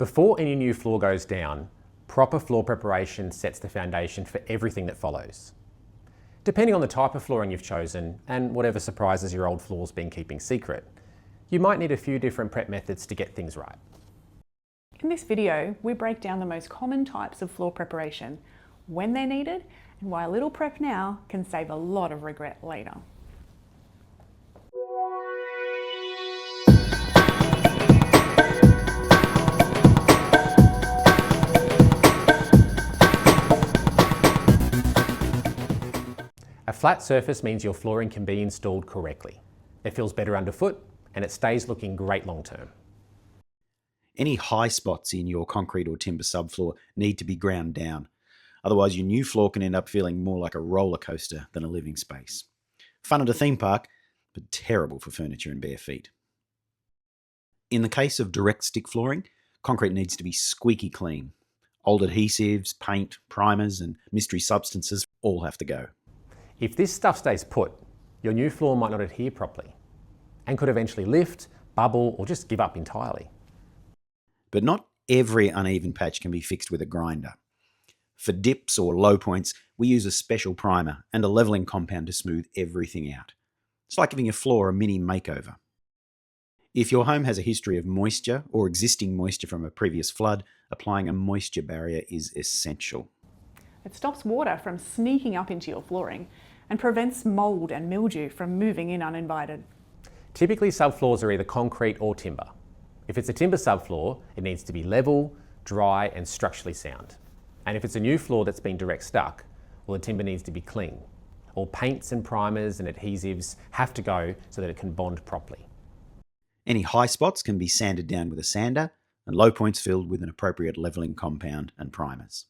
Before any new floor goes down, proper floor preparation sets the foundation for everything that follows. Depending on the type of flooring you've chosen and whatever surprises your old floor's been keeping secret, you might need a few different prep methods to get things right. In this video, we break down the most common types of floor preparation, when they're needed, and why a little prep now can save a lot of regret later. A flat surface means your flooring can be installed correctly. It feels better underfoot and it stays looking great long term. Any high spots in your concrete or timber subfloor need to be ground down. Otherwise, your new floor can end up feeling more like a roller coaster than a living space. Fun at a theme park, but terrible for furniture and bare feet. In the case of direct stick flooring, concrete needs to be squeaky clean. Old adhesives, paint, primers, and mystery substances all have to go. If this stuff stays put, your new floor might not adhere properly and could eventually lift, bubble, or just give up entirely. But not every uneven patch can be fixed with a grinder. For dips or low points, we use a special primer and a levelling compound to smooth everything out. It's like giving your floor a mini makeover. If your home has a history of moisture or existing moisture from a previous flood, applying a moisture barrier is essential. It stops water from sneaking up into your flooring and prevents mould and mildew from moving in uninvited. Typically, subfloors are either concrete or timber. If it's a timber subfloor, it needs to be level, dry, and structurally sound. And if it's a new floor that's been direct stuck, well, the timber needs to be clean. All paints and primers and adhesives have to go so that it can bond properly. Any high spots can be sanded down with a sander, and low points filled with an appropriate levelling compound and primers.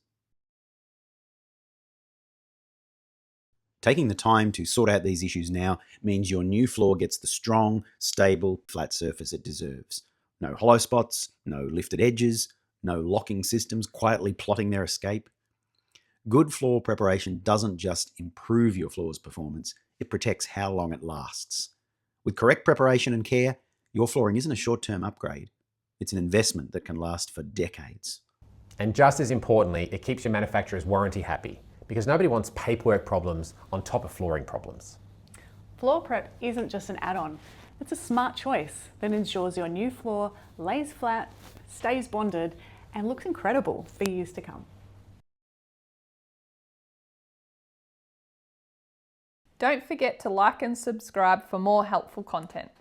Taking the time to sort out these issues now means your new floor gets the strong, stable, flat surface it deserves. No hollow spots, no lifted edges, no locking systems quietly plotting their escape. Good floor preparation doesn't just improve your floor's performance, it protects how long it lasts. With correct preparation and care, your flooring isn't a short-term upgrade. It's an investment that can last for decades. And just as importantly, it keeps your manufacturer's warranty happy, because nobody wants paperwork problems on top of flooring problems. Floor prep isn't just an add-on, it's a smart choice that ensures your new floor lays flat, stays bonded, and looks incredible for years to come. Don't forget to like and subscribe for more helpful content.